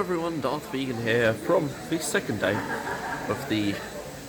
everyone, Darth Vegan here from the second day of the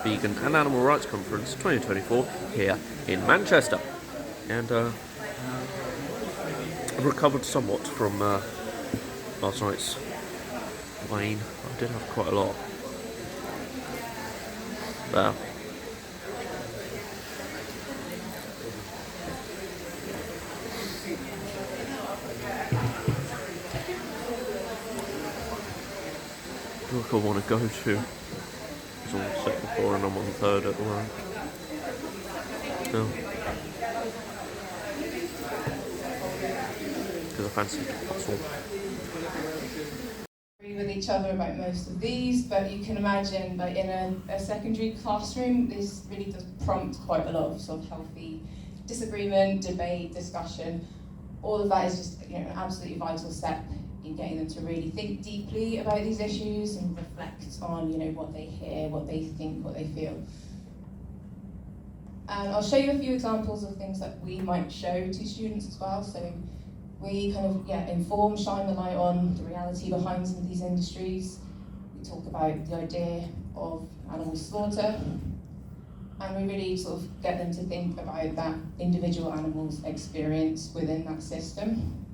Vegan and Animal Rights Conference 2024 here in Manchester. And I've recovered somewhat from last night's wine. I did have quite a lot. There. Look, I want to go to. It's on the second floor and I'm on the third at the moment. No. Because I fancy puzzle. With each other about most of these, but you can imagine that in a secondary classroom, this really does prompt quite a lot of sort of healthy disagreement, debate, discussion. All of that is just an absolutely vital step in getting them to really think deeply about these issues and reflect on what they hear, what they think, what they feel. And I'll show you a few examples of things that we might show to students as well. So we kind of inform, shine the light on the reality behind some of these industries. We talk about the idea of animal slaughter, and we really sort of get them to think about that individual animal's experience within that system,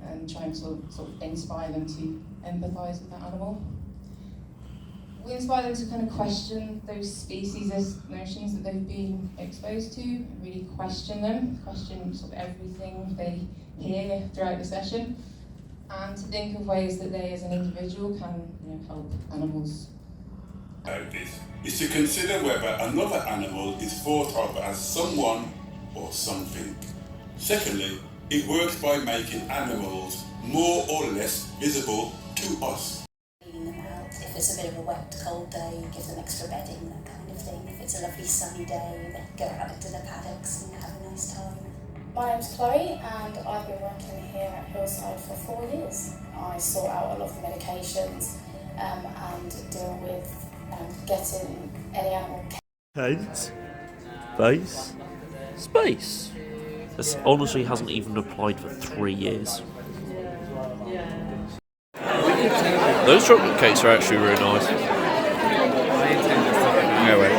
and try and sort of inspire them to empathise with that animal. We inspire them to kind of question those species notions that they've been exposed to, and really question them, question sort of everything they hear throughout the session, and to think of ways that they as an individual can help animals. This is to consider whether another animal is thought of as someone or something. Secondly, it works by making animals more or less visible to us. Cleaning them out. If it's a bit of a wet, cold day, give them extra bedding, that kind of thing. If it's a lovely sunny day, then go out into the paddocks and have a nice time. My name's Chloe and I've been working here at Hillside for 4 years. I sort out a lot of the medications and deal with getting any animal. Heads, face, space. This honestly hasn't even applied for 3 years. Those chocolate cakes are actually really nice. No way.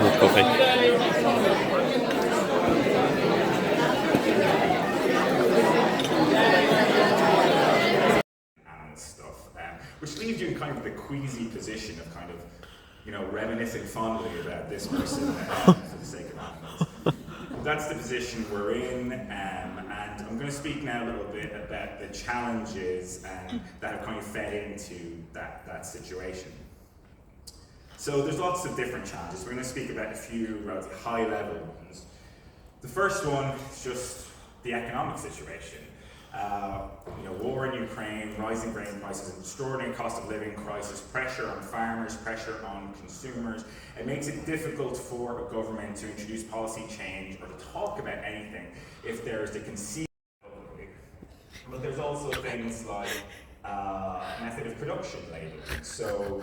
More coffee. Which leaves you in kind of the queasy position of kind of, reminiscing fondly about this person for the sake of animals. That's the position we're in, and I'm going to speak now a little bit about the challenges that have kind of fed into that situation. So there's lots of different challenges. We're going to speak about a few relatively high-level ones. The first one is just the economic situation. War in Ukraine, rising grain prices, an extraordinary cost of living crisis, pressure on farmers, pressure on consumers. It makes it difficult for a government to introduce policy change or to talk about anything if there's the conceit. But there's also things like method of production labeling. So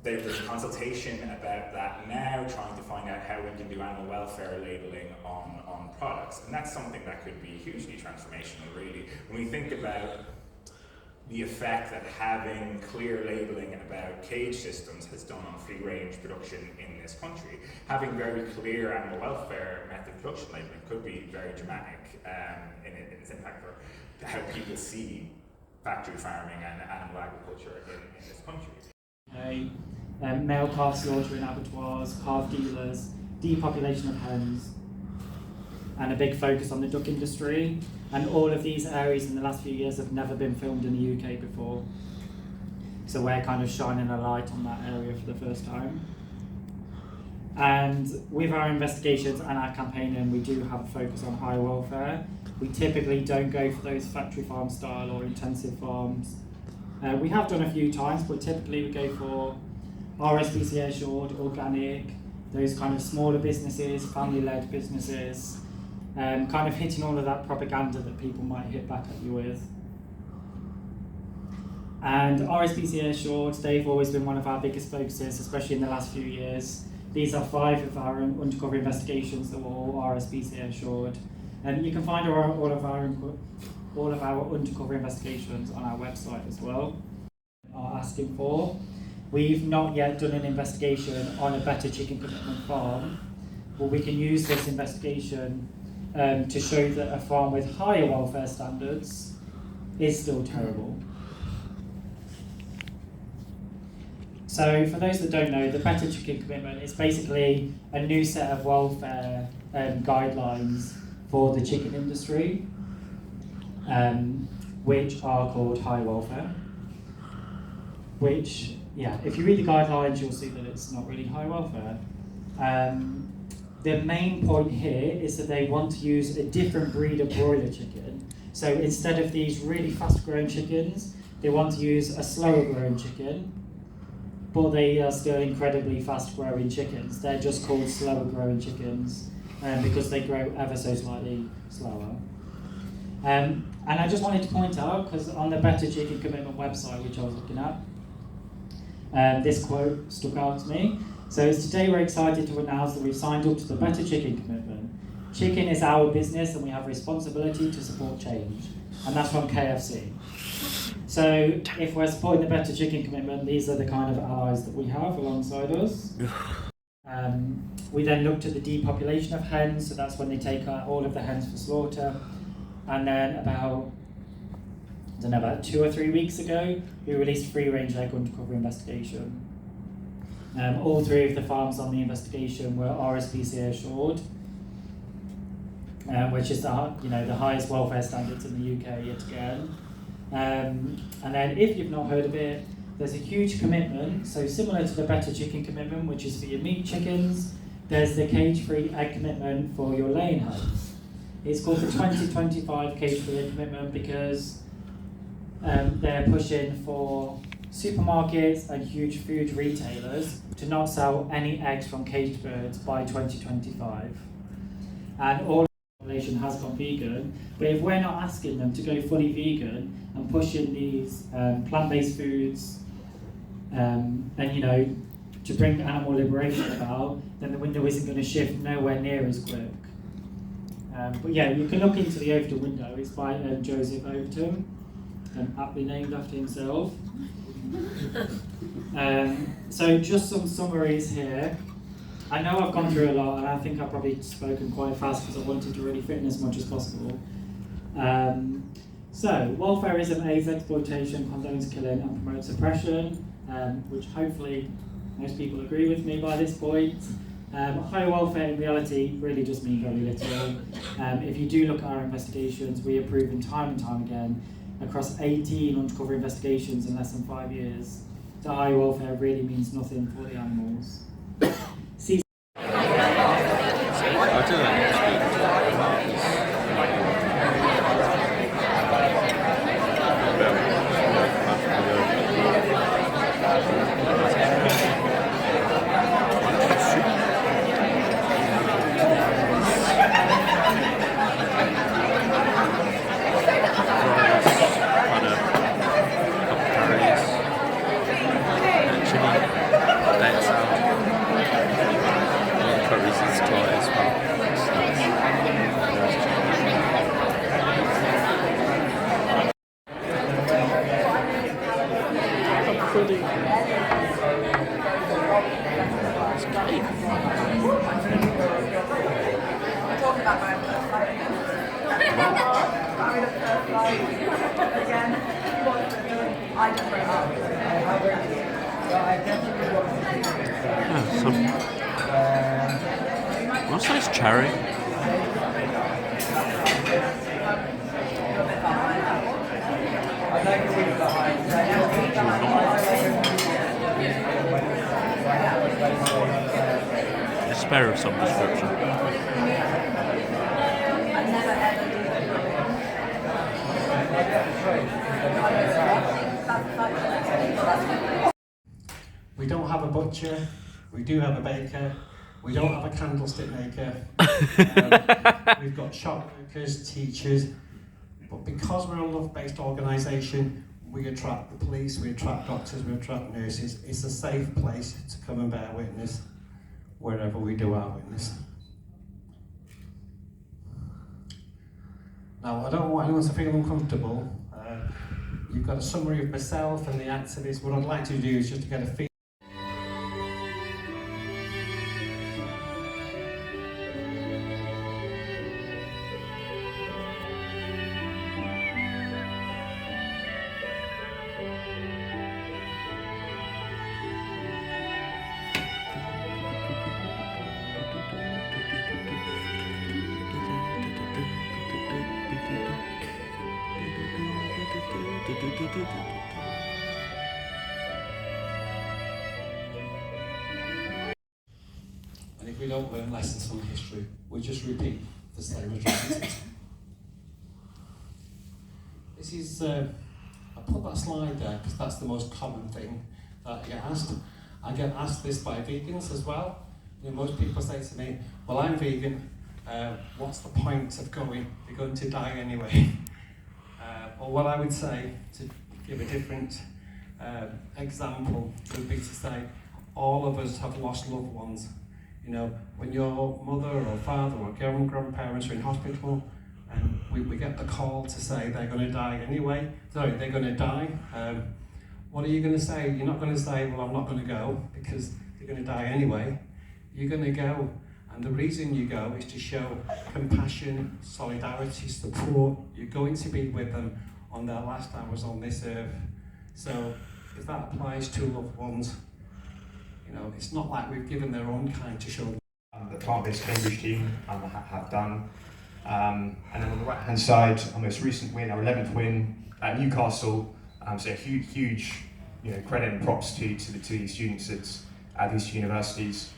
there's a consultation about that now, trying to find out how we can do animal welfare labeling on products. And that's something that could be hugely transformational, really. When we think about the effect that having clear labeling about cage systems has done on free range production in this country, having very clear animal welfare method of production labeling could be very dramatic in its impact for how people see factory farming and animal agriculture in this country. Male calf slaughter in abattoirs, calf dealers, depopulation of hens, and a big focus on the duck industry. And all of these areas in the last few years have never been filmed in the UK before. So we're kind of shining a light on that area for the first time. And with our investigations and our campaigning, we do have a focus on high welfare. We typically don't go for those factory farm style or intensive farms. We have done a few times, but typically we go for RSPCA assured, organic, those kind of smaller businesses, family-led businesses, kind of hitting all of that propaganda that people might hit back at you with. And RSPCA assured, they've always been one of our biggest focuses, especially in the last few years. These are 5 of our undercover investigations that were all RSPCA assured. And you can find all of our undercover investigations on our website as well. Are asking for. We've not yet done an investigation on a Better Chicken Commitment farm, but we can use this investigation to show that a farm with higher welfare standards is still terrible. So for those that don't know, the Better Chicken Commitment is basically a new set of welfare guidelines for the chicken industry, which are called high welfare. Which, yeah, if you read the guidelines, you'll see that it's not really high welfare. The main point here is that they want to use a different breed of broiler chicken. So instead of these really fast-growing chickens, they want to use a slower-growing chicken, but they are still incredibly fast-growing chickens. They're just called slower-growing chickens because they grow ever so slightly slower. And I just wanted to point out, because on the Better Chicken Commitment website, which I was looking at, this quote stuck out to me. So it's today we're excited to announce that we've signed up to the Better Chicken Commitment. Chicken is our business and we have responsibility to support change. And that's from KFC. So if we're supporting the Better Chicken Commitment, these are the kind of allies that we have alongside us. We then looked at the depopulation of hens, so that's when they take out all of the hens for slaughter. And then about 2 or 3 weeks ago, we released free-range egg undercover investigation. All 3 of the farms on the investigation were RSPCA assured, which is the highest welfare standards in the UK yet again. And then, if you've not heard of it, there's a huge commitment. So similar to the Better Chicken Commitment, which is for your meat chickens, there's the cage-free egg commitment for your laying hens. It's called the 2025 cage-free egg commitment because they're pushing for supermarkets and huge food retailers to not sell any eggs from caged birds by 2025. And all of the population has gone vegan, but if we're not asking them to go fully vegan and pushing these plant-based foods and to bring animal liberation about, then the window isn't going to shift nowhere near as quick. But yeah, you can look into the Overton window. It's by Joseph Overton, aptly named after himself. So just some summaries here. I know I've gone through a lot, and I think I've probably spoken quite fast because I wanted to really fit in as much as possible. So, welfareism aids exploitation, condones killing, and promotes oppression, which hopefully most people agree with me by this point. High welfare in reality really does mean very little. If you do look at our investigations, we have proven time and time again across 18 undercover investigations in less than 5 years that high welfare really means nothing for the animals. What's this, cherry? Despair of some description. We don't have a butcher, we do have a baker, we don't have a candlestick maker, we've got shop workers, teachers, but because we're a love-based organisation, we attract the police, we attract doctors, we attract nurses. It's a safe place to come and bear witness wherever we do our witness. Now, I don't want anyone to feel uncomfortable. You've got a summary of myself and the activists. What I'd like to do is just to get a feel. And if we don't learn lessons from history, we just repeat the same atrocities. This is, I put that slide there because that's the most common thing that you get asked. I get asked this by vegans as well. You know, most people say to me, well, I'm vegan, what's the point of going? You're going to die anyway. Or what I would say, to give a different example, would be to say, all of us have lost loved ones. You know, when your mother or father or grandparents are in hospital and we get the call to say they're going to die anyway, sorry, they're going to die, what are you going to say? You're not going to say, well, I'm not going to go because they're going to die anyway. You're going to go. And the reason you go is to show compassion, solidarity, support. You're going to be with them on their last hours on this earth. So if that applies to loved ones, you know, it's not like we've given their own kind to show. The plant-based Cambridge team have done. And then on the right-hand side, our most recent win, our 11th win at Newcastle. So a huge, you know, credit and props to these students at these universities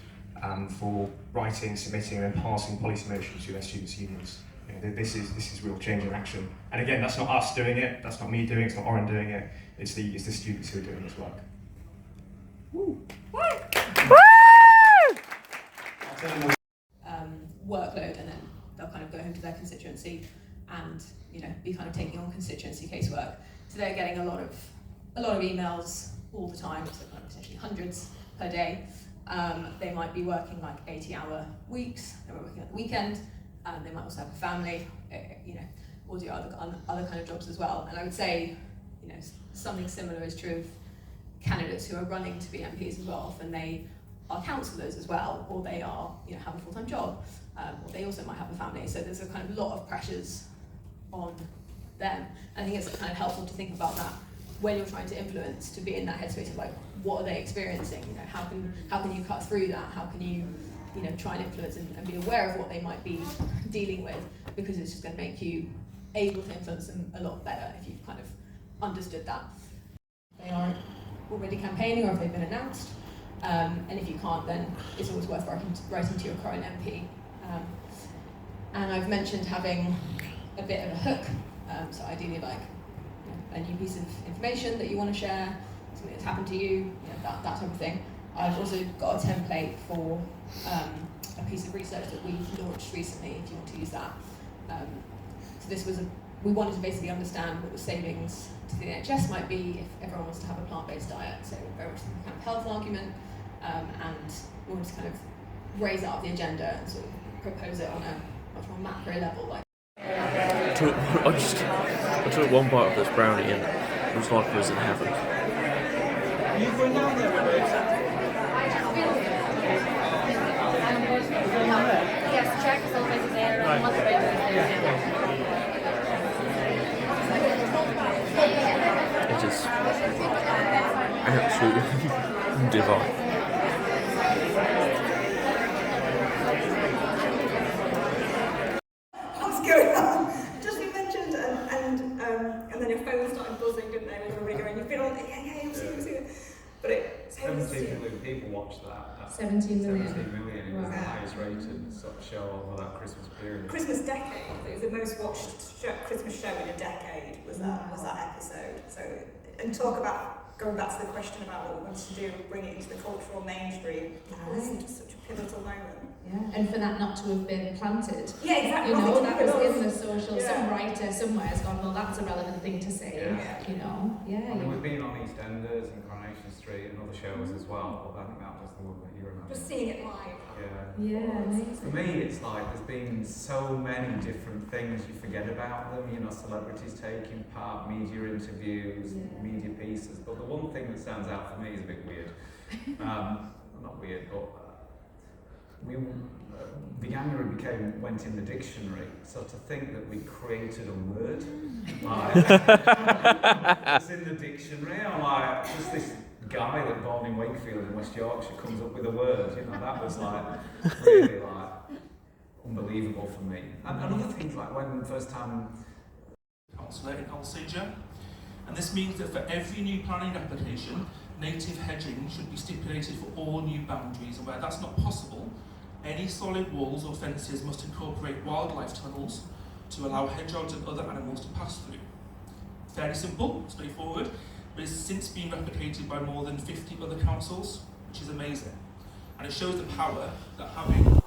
for writing, submitting, and then passing policy motions to their students' unions. You know, this is real change in action. And again, that's not us doing it. That's not me doing it. It's not Oren doing it. It's the students who are doing this work. Woo. Workload, and then they'll kind of go home to their constituency and, you know, be kind of taking on constituency casework. So they're getting a lot of emails all the time, so kind of potentially hundreds per day. They might be working like 80-hour weeks. They might be working at the weekend. They might also have a family, you know, or do other kind of jobs as well. And I would say, you know, something similar is true of candidates who are running to be MPs as well. Often they are councillors as well, or they are, you know, have a full-time job, or they also might have a family. So there's a kind of lot of pressures on them. I think it's kind of helpful to think about that when you're trying to influence, to be in that headspace of like, what are they experiencing? You know, how can you cut through that? How can you know, try and influence and be aware of what they might be dealing with? Because it's just going to make you able to influence them a lot better if you've kind of understood that. They aren't already campaigning, or if they've been announced. And if you can't, then it's always worth writing to your current MP. And I've mentioned having a bit of a hook, so ideally like, you know, a new piece of information that you want to share, something that's happened to you, you know, that type of thing. I've also got a template for a piece of research that we've launched recently, if you want to use that. So this was we wanted to basically understand what the savings to the NHS might be if everyone wants to have a plant-based diet. So very much the kind of health argument, and we wanted to kind of raise it up the agenda and sort of propose it on a much more macro level. Like, I took one bite of this brownie and it was like I was in heaven. You going down there? Yes, check is always there. Right. It is absolutely divine. What's going on? Just we mentioned, and then your phone started buzzing, didn't they? With everybody going, you've been on, yeah, you've seen it. But it's 17 million people watched that. 17 million. 17 million. It was the Wow. highest rated sort of show over that Christmas period. Christmas decade. It was the most watched Christmas show in a decade. Was that episode? So, and talk about going back to the question about what we wanted to do, bring it into the cultural mainstream. It was such a pivotal moment. Yeah, and for that not to have been planted. Yeah, exactly. You know, Nothing that to do was with in the us. social, Yeah. some writer somewhere has gone, well, that's a relevant thing to say, Yeah. you know. Yeah. I mean, we've been on EastEnders and Coronation Street and other shows as well, but I think that was the one that you remember. Just seeing it live. Yeah, amazing. For me, it's like there's been so many different things you forget about them. You know, celebrities taking part, media interviews, media pieces. But the one thing that stands out for me is a bit weird. Not weird, but Veganuary went in the dictionary. So to think that we created a word, like, it's in the dictionary. I'm like, just this guy that born in Wakefield in West Yorkshire comes up with a word. You know, that was like really like unbelievable for me. And other things like when the first time councillor in Alsager, and this means that for every new planning application, native hedging should be stipulated for all new boundaries, and where that's not possible, any solid walls or fences must incorporate wildlife tunnels to allow hedgehogs and other animals to pass through. Fairly simple, straightforward, but it's since been replicated by more than 50 other councils, which is amazing. And it shows the power that having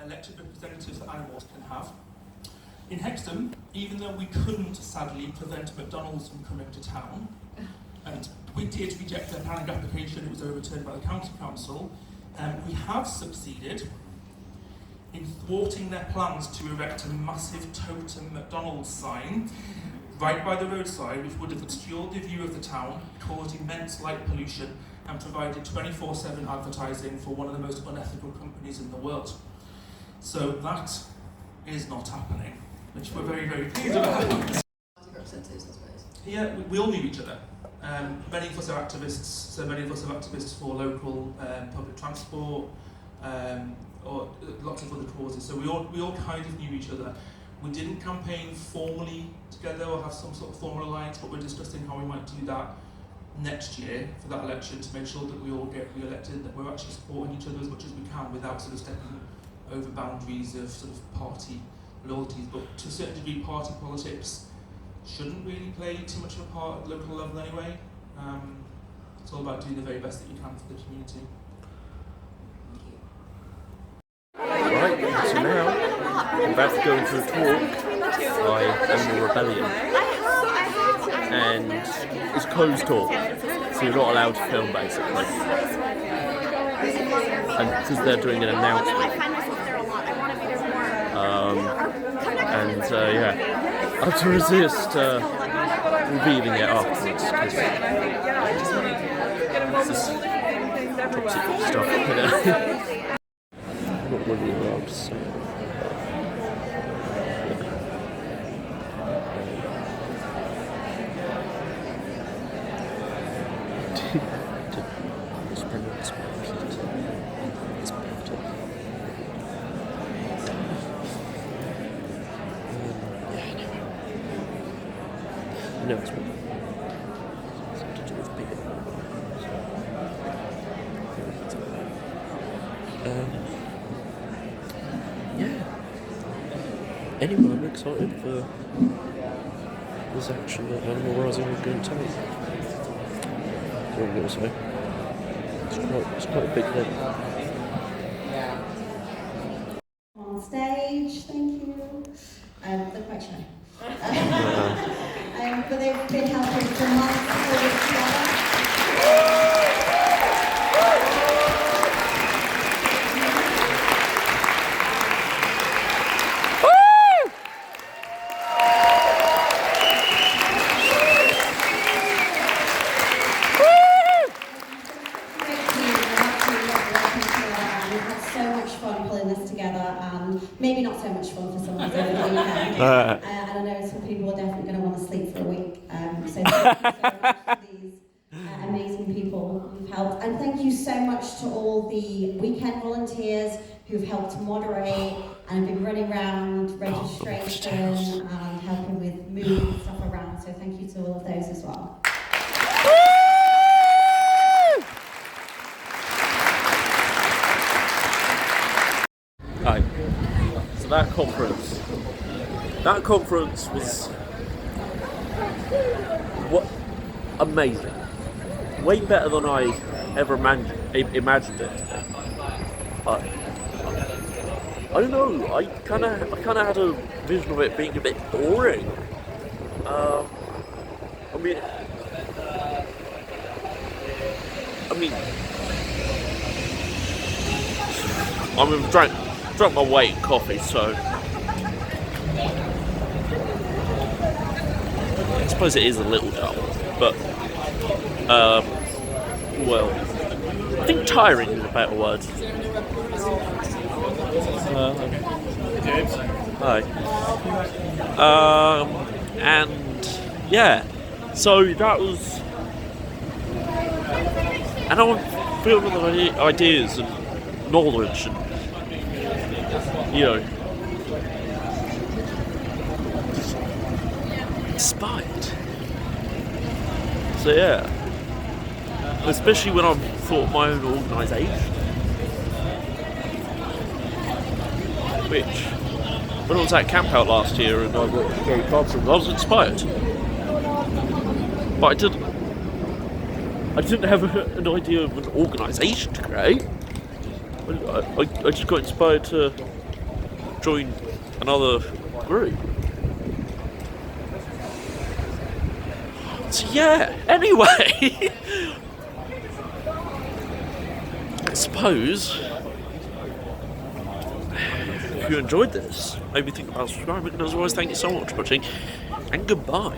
elected representatives that animals can have. In Hexham, even though we couldn't sadly prevent McDonald's from coming to town, and we did reject their planning application, it was overturned by the county council, we have succeeded in thwarting their plans to erect a massive totem McDonald's sign right by the roadside, which would have obscured the view of the town, caused immense light pollution, and provided 24/7 advertising for one of the most unethical companies in the world. So that is not happening, which we're very, very pleased about. Yeah, we all knew each other. Many of us are activists, so many of us are activists for local public transport, or lots of other causes. So we all kind of knew each other. We didn't campaign formally together or have some sort of formal alliance, but we're discussing how we might do that next year for that election to make sure that we all get re-elected, that we're actually supporting each other as much as we can without sort of stepping over boundaries of sort of party loyalties. But to a certain degree, party politics shouldn't really play too much of a part at the local level anyway. It's all about doing the very best that you can for the community. Right, so now I'm about to go into a talk by Animal Rebellion, and it's closed talk, so you're not allowed to film basically, and because they're doing an announcement, and yeah, I have to resist revealing it afterwards because this is top secret stuff, you know. Not really allowed to say. No, it's something to do with bigger. Yeah. Anyway, I'm excited for this action that Animal Rising are going to take. That's what I'm going to say. It's quite a big thing. On stage, thank you. They're quite shy. But they've been helping for months to put it together. Maybe not so much fun for some of them over the weekend. And I know some people are definitely going to want to sleep for a week. So thank you so much for these amazing people who've helped. And thank you so much to all the weekend volunteers who've helped moderate and have been running around registration and helping with moving stuff around. So thank you to all of those as well. Right. So that conference was what amazing, way better than I ever imagined it. I don't know. I kind of had a vision of it being a bit boring. I mean, I've drank my weight in coffee, so I suppose it is a little dull. But well, I think tiring is a better word. Hi. And yeah, so that was, and I'm filled with ideas and knowledge and, you know, inspired. So yeah, especially when I've thought of my own organisation, which, when I was at Camp Out last year and I got Gary Carlson, I was inspired. But I didn't have an idea of an organisation to create. I just got inspired to join another group. So yeah, anyway, I suppose if you enjoyed this, maybe think about subscribing, and as always, thank you so much for watching, and goodbye.